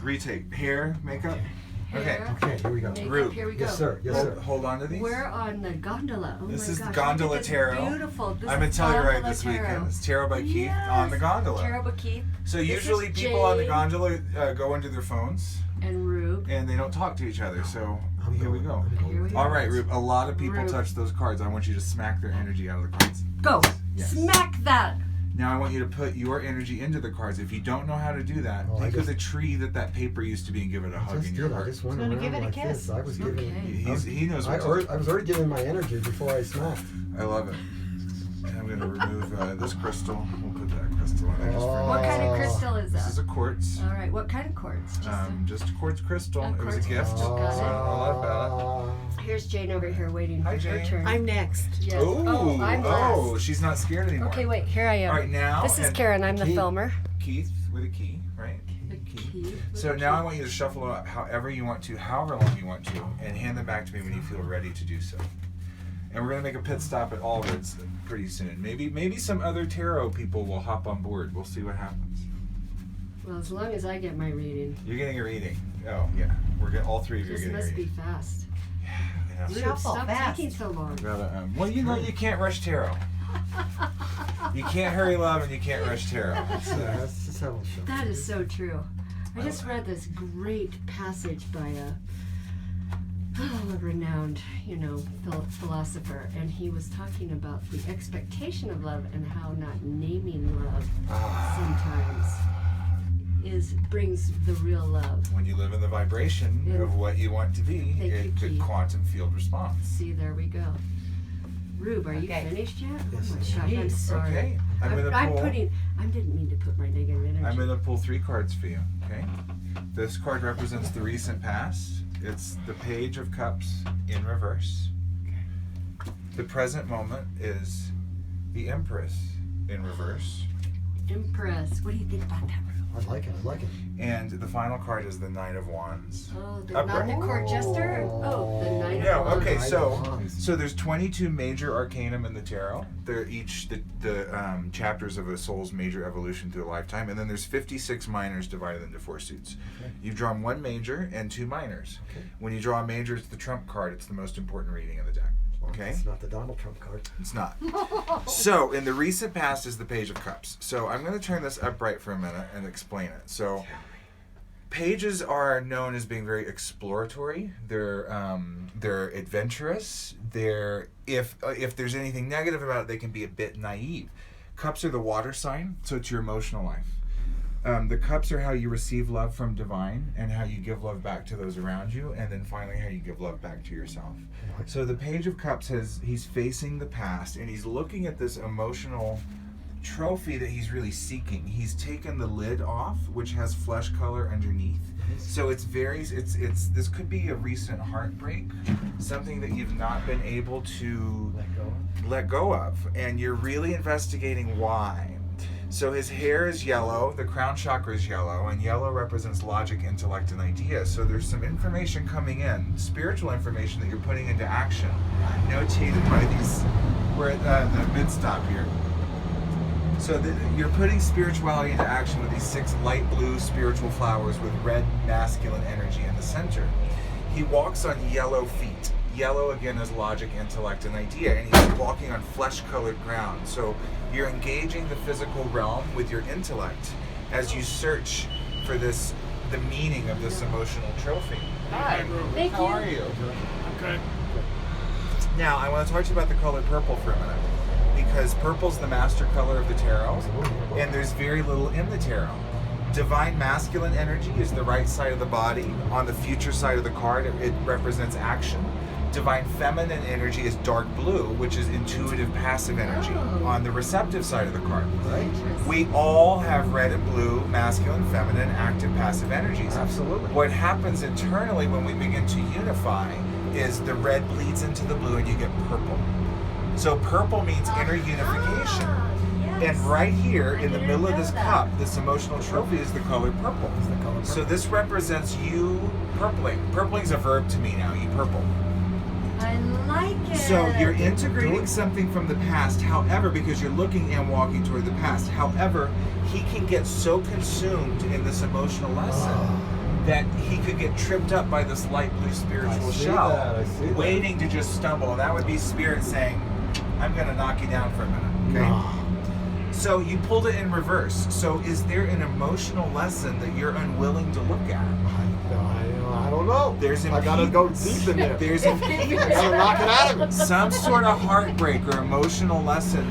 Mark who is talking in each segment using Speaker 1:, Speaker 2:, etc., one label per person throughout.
Speaker 1: Retake. Hair, makeup.
Speaker 2: Hair,
Speaker 3: Okay, here we go.
Speaker 2: makeup,
Speaker 1: Rube.
Speaker 2: here we go.
Speaker 3: Yes, sir. Yes, sir.
Speaker 1: Hold on to these.
Speaker 2: We're on the gondola. Oh
Speaker 1: This
Speaker 2: my
Speaker 1: is
Speaker 2: gosh,
Speaker 1: Gondola
Speaker 2: look at this
Speaker 1: Tarot.
Speaker 2: Beautiful. This
Speaker 1: I'm in
Speaker 2: is
Speaker 1: Telluride
Speaker 2: Gondola
Speaker 1: this
Speaker 2: Tarot.
Speaker 1: weekend. It's Tarot by Keith
Speaker 2: Yes.
Speaker 1: on the gondola.
Speaker 2: Tarot by Keith.
Speaker 1: So
Speaker 2: This
Speaker 1: usually
Speaker 2: is
Speaker 1: people on the
Speaker 2: Jane
Speaker 1: gondola go into their phones
Speaker 2: and Rube.
Speaker 1: and they don't talk to each other. So
Speaker 3: I'm
Speaker 1: here we
Speaker 3: going.
Speaker 1: go.
Speaker 3: I'm going.
Speaker 2: Here we go.
Speaker 1: All right, Rube. A lot of people
Speaker 2: Rube.
Speaker 1: touch those cards. I want you to smack their energy out of the cards.
Speaker 2: Go.
Speaker 1: Yes.
Speaker 2: Smack that.
Speaker 1: Now I want you to put your energy into the cards. If you don't know how to do that,
Speaker 3: Oh, I
Speaker 1: think of
Speaker 3: just-
Speaker 1: the tree that paper used to be and give it a hug
Speaker 3: Just
Speaker 1: in your
Speaker 3: did. I
Speaker 1: heart.
Speaker 3: just went
Speaker 4: Gonna
Speaker 3: around
Speaker 4: give it a
Speaker 3: like
Speaker 4: kiss.
Speaker 3: this. I was giving.
Speaker 2: Okay.
Speaker 1: He knows
Speaker 3: I
Speaker 1: what to do.
Speaker 3: was already giving my energy before I smacked.
Speaker 1: I love it. And I'm going to remove this crystal. We'll put that crystal in there just for a
Speaker 2: What
Speaker 1: minute.
Speaker 2: kind of crystal is
Speaker 1: This is
Speaker 2: that?
Speaker 1: a quartz.
Speaker 2: All right. What kind of quartz?
Speaker 1: Just a quartz crystal.
Speaker 2: A
Speaker 1: It was a
Speaker 2: quartz
Speaker 1: gift.
Speaker 2: crystal. Got it.
Speaker 1: So I love that.
Speaker 2: Here's Jane over here waiting
Speaker 1: Hi,
Speaker 2: for her
Speaker 1: Jane.
Speaker 2: turn.
Speaker 4: I'm next.
Speaker 2: Yes.
Speaker 1: Oh,
Speaker 2: I'm last.
Speaker 1: she's not scared anymore.
Speaker 2: Okay, wait. Here I am.
Speaker 1: All right, now.
Speaker 2: This is
Speaker 1: and
Speaker 2: Karen. I'm the
Speaker 3: Keith.
Speaker 2: filmer.
Speaker 1: Keith with a key, right?
Speaker 2: Keith with
Speaker 1: So
Speaker 2: a
Speaker 1: now
Speaker 2: key.
Speaker 1: I want you to shuffle up however you want to, however long you want to, and hand them back to me when you feel ready to do so. And we're gonna make a pit stop at Allred's pretty soon. Maybe some other tarot people will hop on board. We'll see what happens.
Speaker 2: Well, as long as I get my reading.
Speaker 1: You're getting a reading. Oh yeah, we're getting all three of you are
Speaker 2: This
Speaker 1: getting a
Speaker 2: must be
Speaker 1: reading.
Speaker 2: fast.
Speaker 1: I know.
Speaker 2: Rube,
Speaker 4: Shuffle
Speaker 2: stop
Speaker 4: fast.
Speaker 2: taking so long.
Speaker 1: Gotta, well, you know you can't rush tarot. You can't hurry love and you can't rush tarot. It's,
Speaker 3: Yeah, let's just have a show.
Speaker 2: That is so true. I just read this great passage by a renowned, philosopher, and he was talking about the expectation of love and how not naming love sometimes brings the real love.
Speaker 1: when you live in the vibration
Speaker 2: Yeah.
Speaker 1: of what you want to be,
Speaker 2: Thank you,
Speaker 1: it's a
Speaker 2: Keith.
Speaker 1: quantum field response.
Speaker 2: See, there we go. Rube, are you
Speaker 4: Okay.
Speaker 2: finished yet?
Speaker 3: Yes,
Speaker 2: Oh my
Speaker 3: I
Speaker 2: gosh,
Speaker 3: am.
Speaker 2: I'm sorry.
Speaker 1: Okay, I'm gonna pull.
Speaker 2: I didn't mean to put my negative energy.
Speaker 1: I'm going to pull 3 cards for you, okay? This card represents the recent past. It's the Page of Cups in reverse. The present moment is the Empress in reverse.
Speaker 2: Empress. What do you think about that?
Speaker 3: I like it. I like it.
Speaker 1: And the final card is the Knight of Wands.
Speaker 2: Oh,
Speaker 1: Up
Speaker 2: not the
Speaker 1: right.
Speaker 2: court jester? Oh, the Knight of
Speaker 1: No,
Speaker 2: Wands.
Speaker 1: okay,
Speaker 3: Knight
Speaker 1: so
Speaker 3: of Wands.
Speaker 1: there's 22 major arcanum in the tarot. They're each the chapters of a soul's major evolution through a lifetime, and then there's 56 minors divided into 4 suits.
Speaker 3: Okay.
Speaker 1: You've drawn 1 major and 2 minors.
Speaker 3: Okay.
Speaker 1: When you draw a major, it's the trump card. It's the most important reading of the deck.
Speaker 3: Well,
Speaker 1: Okay?
Speaker 3: It's not the Donald Trump card.
Speaker 1: It's not. So in the recent past is the Page of Cups. So I'm going to turn this upright for a minute and explain it. So pages are known as being very exploratory. They're adventurous. They're if there's anything negative about it, they can be a bit naive. Cups are the water sign, so it's your emotional life. The cups are how you receive love from divine and how you give love back to those around you, and then finally how you give love back to yourself. So the Page of Cups he's facing the past and he's looking at this emotional trophy that he's really seeking. He's taken the lid off, which has flesh color underneath. So it's this could be a recent heartbreak, something that you've not been able to let go of, and you're really investigating why. So his hair is yellow, the crown chakra is yellow, and yellow represents logic, intellect, and ideas. So there's some information coming in, spiritual information that you're putting into action, notated by these. We're at the mid-stop here. So you're putting spirituality into action with these 6 light blue spiritual flowers with red masculine energy in the center. He walks on yellow feet. Yellow again is logic, intellect, and idea, and he's walking on flesh-colored ground. So you're engaging the physical realm with your intellect as you search for the meaning of this emotional trophy.
Speaker 4: Hi,
Speaker 2: Thank
Speaker 1: How
Speaker 2: you.
Speaker 1: are you?
Speaker 3: Okay.
Speaker 1: Now, I want to talk to you about the color purple for a minute, because purple's the master color of the tarot, and there's very little in the tarot. Divine masculine energy is the right side of the body. On the future side of the card, it represents action. Divine feminine energy is dark blue, which is intuitive passive energy.
Speaker 2: Oh.
Speaker 1: On the receptive side of the card,
Speaker 3: Right?
Speaker 1: we all have red and blue, masculine, feminine, active, passive energies.
Speaker 3: Absolutely.
Speaker 1: What happens internally when we begin to unify is the red bleeds into the blue and you get purple. So purple means inner unification. And right here in the middle of this cup, this emotional trophy is the color purple.
Speaker 3: It's the color
Speaker 1: So
Speaker 3: purple.
Speaker 1: this represents you purpling. Purpling's a verb to me now, you purple.
Speaker 2: I like it.
Speaker 1: So you're integrating something from the past, however, because you're looking and walking toward the past. However, he can get so consumed in this emotional lesson that he could get tripped up by this light blue spiritual
Speaker 3: I see
Speaker 1: shell,
Speaker 3: that, I see that.
Speaker 1: waiting to just stumble. And that would be spirit saying, I'm going to knock you down for a minute. Okay?
Speaker 3: No.
Speaker 1: So you pulled it in reverse. So is there an emotional lesson that you're unwilling to look at?
Speaker 3: I don't know.
Speaker 1: There's
Speaker 3: I gotta go
Speaker 1: impedance.
Speaker 3: deep in there.
Speaker 1: There's
Speaker 3: I
Speaker 1: impedance.
Speaker 3: gotta knock it out of it.
Speaker 1: Some sort of heartbreak or emotional lesson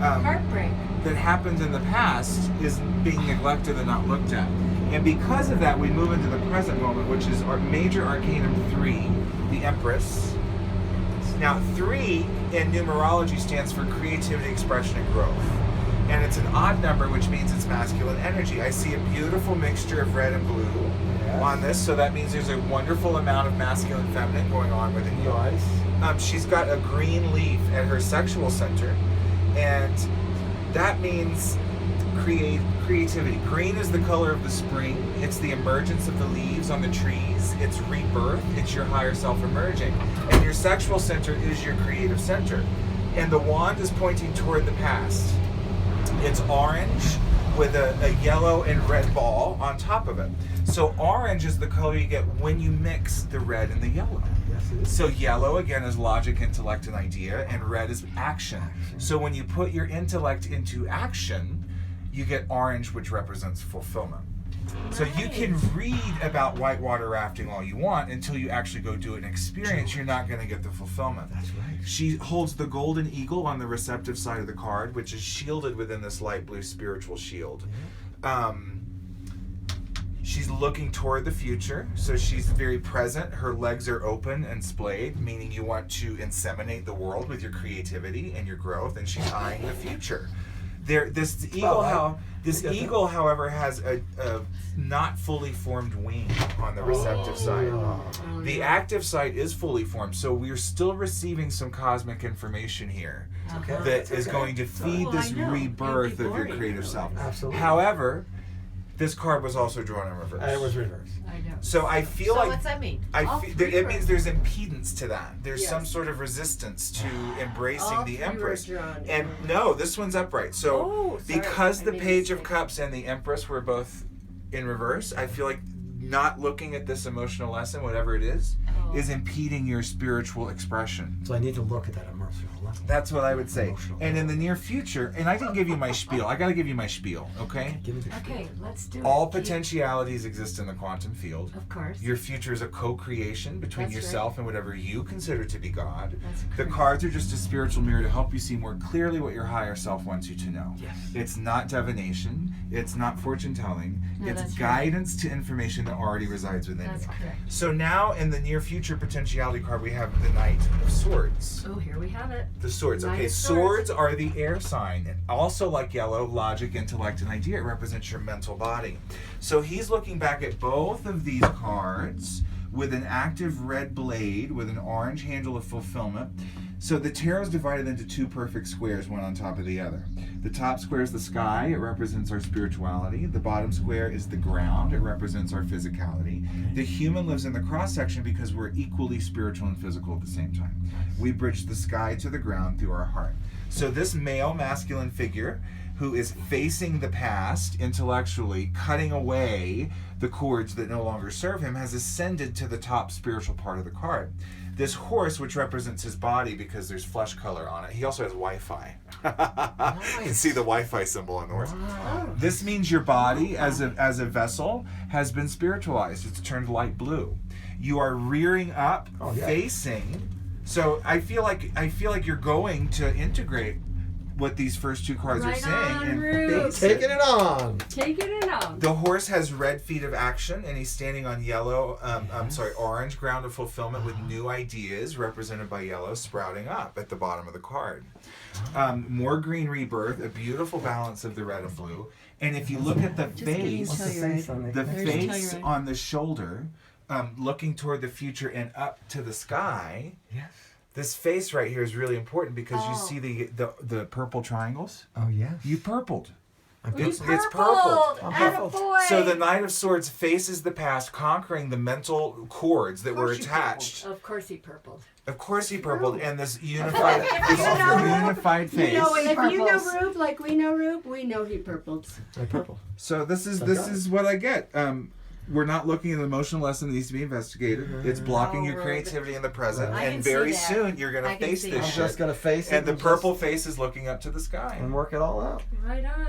Speaker 2: Heartbreak.
Speaker 1: that happened in the past is being neglected and not looked at. And because of that, we move into the present moment, which is our major arcanum 3, the Empress. Now, 3 in numerology stands for creativity, expression, and growth. And it's an odd number, which means it's masculine energy. I see a beautiful mixture of red and blue on this, so that means there's a wonderful amount of masculine and feminine going on within you.
Speaker 3: Nice.
Speaker 1: She's got a green leaf at her sexual center, and that means creativity. Green is the color of the spring. It's the emergence of the leaves on the trees. It's rebirth. It's your higher self emerging. And your sexual center is your creative center. And the wand is pointing toward the past. It's orange with a yellow and red ball on top of it. So orange is the color you get when you mix the red and the yellow.
Speaker 3: Yes, it is.
Speaker 1: So yellow, again, is logic, intellect, and idea, and red is action. So when you put your intellect into action, you get orange, which represents fulfillment. So you can read about whitewater rafting all you want until you actually go do an experience, you're not going to get the fulfillment.
Speaker 3: That's right.
Speaker 1: She holds the golden eagle on the receptive side of the card, which is shielded within this light blue spiritual shield. She's looking toward the future, so she's very present. Her legs are open and splayed, meaning you want to inseminate the world with your creativity and your growth, and she's eyeing the future. This eagle, however, has a not fully formed wing on the receptive side. The active side is fully formed, so we're still receiving some cosmic information here
Speaker 3: Okay.
Speaker 1: that is going to feed this
Speaker 2: I know.
Speaker 1: rebirth
Speaker 2: It'd be
Speaker 1: of your
Speaker 2: boring
Speaker 1: creative self.
Speaker 3: Absolutely.
Speaker 1: However, this card was also drawn in reverse.
Speaker 3: And it was reversed.
Speaker 2: I know.
Speaker 1: So I feel
Speaker 4: So
Speaker 1: like
Speaker 4: what's that mean?
Speaker 2: All three
Speaker 1: it
Speaker 2: were-
Speaker 1: means there's impedance to that. There's
Speaker 2: Yes.
Speaker 1: some sort of resistance to embracing
Speaker 2: All
Speaker 1: the
Speaker 2: three were
Speaker 1: Empress.
Speaker 2: drawn in
Speaker 1: And
Speaker 2: reverse.
Speaker 1: no, this one's upright. So
Speaker 2: Oh, sorry.
Speaker 1: because
Speaker 2: I
Speaker 1: the
Speaker 2: made a
Speaker 1: Page of
Speaker 2: mistake.
Speaker 1: Cups and the Empress were both in reverse, I feel like not looking at this emotional lesson, whatever it is impeding your spiritual expression.
Speaker 3: So I need to look at that emotional level.
Speaker 1: That's what I would say.
Speaker 3: Emotional.
Speaker 1: And in the near future, and I didn't give you my spiel. I got to give you my spiel, okay?
Speaker 3: Give me the
Speaker 2: Okay, let's do
Speaker 1: All
Speaker 2: it.
Speaker 1: potentialities exist in the quantum field.
Speaker 2: Of course.
Speaker 1: Your future is a co-creation between
Speaker 2: That's
Speaker 1: yourself and whatever you consider to be God.
Speaker 2: That's
Speaker 1: The
Speaker 2: correct.
Speaker 1: cards are just a spiritual mirror to help you see more clearly what your higher self wants you to know.
Speaker 3: Yes.
Speaker 1: It's not divination. It's not fortune telling.
Speaker 2: No,
Speaker 1: It's
Speaker 2: that's right.
Speaker 1: guidance to information that already resides within
Speaker 2: That's
Speaker 1: you.
Speaker 2: correct.
Speaker 1: So now in the near future potentiality card, we have the Knight of Swords.
Speaker 2: Oh, here we have it.
Speaker 1: The swords.
Speaker 2: Knight
Speaker 1: Okay,
Speaker 2: of
Speaker 1: swords
Speaker 2: Swords.
Speaker 1: are the air sign. And also like yellow, logic, intellect, and idea. It represents your mental body. So he's looking back at both of these cards with an active red blade with an orange handle of fulfillment. So the tarot is divided into two perfect squares, one on top of the other. The top square is the sky. It represents our spirituality. The bottom square is the ground. It represents our physicality. The human lives in the cross section because we're equally spiritual and physical at the same time. We bridge the sky to the ground through our heart. So this male masculine figure who is facing the past intellectually, cutting away the cords that no longer serve him, has ascended to the top spiritual part of the card. This horse, which represents his body because there's flesh color on it, he also has Wi-Fi. You can see the Wi-Fi symbol on the horse.
Speaker 3: Wow.
Speaker 1: This means your body as a vessel has been spiritualized. It's turned light blue. You are rearing up,
Speaker 3: Oh, yeah.
Speaker 1: facing. So I feel like you're going to integrate what these first two cards are
Speaker 2: Right
Speaker 1: saying
Speaker 2: on,
Speaker 1: and
Speaker 2: Rube.
Speaker 1: face it.
Speaker 3: Taking it on.
Speaker 2: Taking it out.
Speaker 1: The horse has red feet of action, and he's standing on orange ground of fulfillment with new ideas represented by yellow sprouting up at the bottom of the card. More green rebirth, a beautiful balance of the red and blue. And if you look at the
Speaker 2: kidding.
Speaker 1: face,
Speaker 3: What's the face on
Speaker 1: the
Speaker 2: There's
Speaker 1: face
Speaker 2: Telluride.
Speaker 1: on the shoulder, looking toward the future and up to the sky.
Speaker 3: Yes.
Speaker 1: This face right here is really important because you
Speaker 2: Oh.
Speaker 1: see the purple triangles.
Speaker 3: Oh, yes.
Speaker 1: You purpled.
Speaker 3: You
Speaker 1: It's purpled.
Speaker 2: Attaboy.
Speaker 1: So the Knight of Swords faces the past, conquering the mental cords that were
Speaker 3: course he
Speaker 1: attached.
Speaker 2: Of course he purpled.
Speaker 1: Of course he purpled, and this unified,
Speaker 2: You
Speaker 1: face.
Speaker 2: know, if you know
Speaker 4: purples.
Speaker 2: Rube like we know Rube, we know he purpled.
Speaker 3: My purple.
Speaker 1: So this
Speaker 3: Okay.
Speaker 1: is what I get. we're not looking at an emotional lesson that needs to be investigated. It's blocking your
Speaker 2: Oh,
Speaker 1: creativity in the present,
Speaker 2: I
Speaker 1: and
Speaker 2: can see
Speaker 1: very
Speaker 2: that.
Speaker 1: soon you're gonna
Speaker 2: I can
Speaker 1: face
Speaker 2: see
Speaker 1: this
Speaker 2: that.
Speaker 3: I'm
Speaker 1: shit.
Speaker 3: just gonna face it
Speaker 1: And the
Speaker 3: just-
Speaker 1: purple face is looking up to the sky.
Speaker 3: and work it all out.
Speaker 2: Right on.